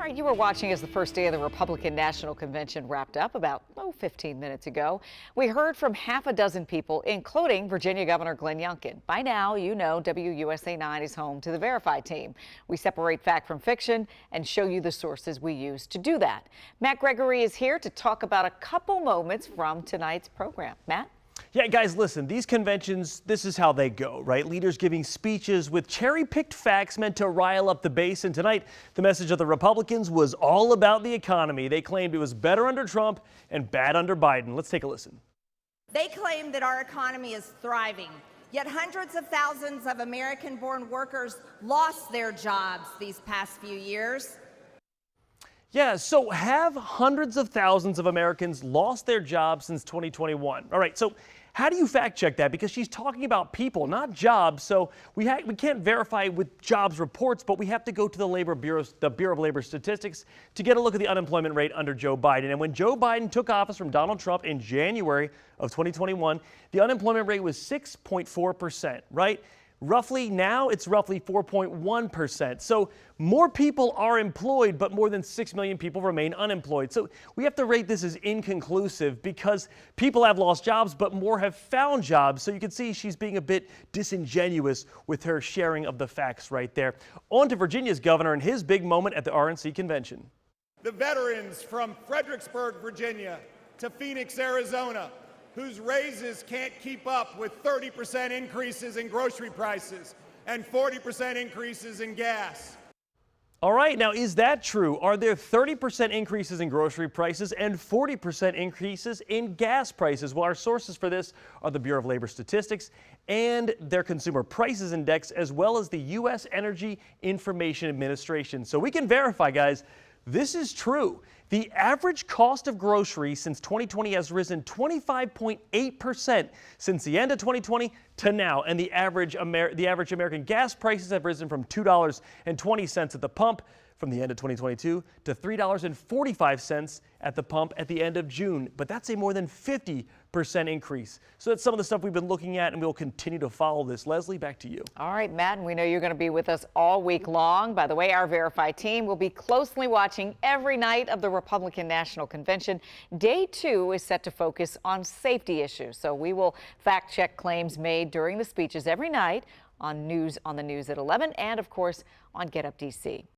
right, you were watching as the first day of the Republican National Convention wrapped up about 15 minutes ago. We heard from half a dozen people, including Virginia Governor Glenn Youngkin. By now, you know WUSA 9 is home to the Verify team. We separate fact from fiction and show you the sources we use to do that. Matt Gregory is here to talk about a couple moments from tonight's program. Matt? Yeah, guys, listen, these conventions, this is how they go, right? Leaders giving speeches with cherry-picked facts meant to rile up the base. And tonight, the message of the Republicans was all about the economy. They claimed it was better under Trump and bad under Biden. Let's take a listen. They claim that our economy is thriving, yet hundreds of thousands of American-born workers lost their jobs these past few years. Yeah, so have hundreds of thousands of Americans lost their jobs since 2021? All right, so how do you fact check that? Because she's talking about people, not jobs. So we can't verify with jobs reports, but we have to go to the Bureau of Labor Statistics to get a look at the unemployment rate under Joe Biden. And when Joe Biden took office from Donald Trump in January of 2021, the unemployment rate was 6.4%, right? Roughly now, it's roughly 4.1%. So more people are employed, but more than 6 million people remain unemployed. So we have to rate this as inconclusive because people have lost jobs, but more have found jobs. So you can see she's being a bit disingenuous with her sharing of the facts right there. On to Virginia's governor and his big moment at the RNC convention. The veterans from Fredericksburg, Virginia to Phoenix, Arizona, whose raises can't keep up with 30% increases in grocery prices and 40% increases in gas. All right, now is that true? Are there 30% increases in grocery prices and 40% increases in gas prices? Well, our sources for this are the Bureau of Labor Statistics and their Consumer Prices Index, as well as the U.S. Energy Information Administration. So we can verify, guys, this is true. The average cost of groceries since 2020 has risen 25.8% since the end of 2020 to now. And the average American gas prices have risen from $2.20 at the pump from the end of 2022 to $3.45 at the pump at the end of June. But that's a more than 50% increase. So that's some of the stuff we've been looking at, and we'll continue to follow this. Leslie, back to you. All right, Matt, and we know you're going to be with us all week long. By the way, our Verify team will be closely watching every night of the Republican National Convention. Day 2 is set to focus on safety issues. So we will fact check claims made during the speeches every night on the news at 11 and, of course, on Get Up DC.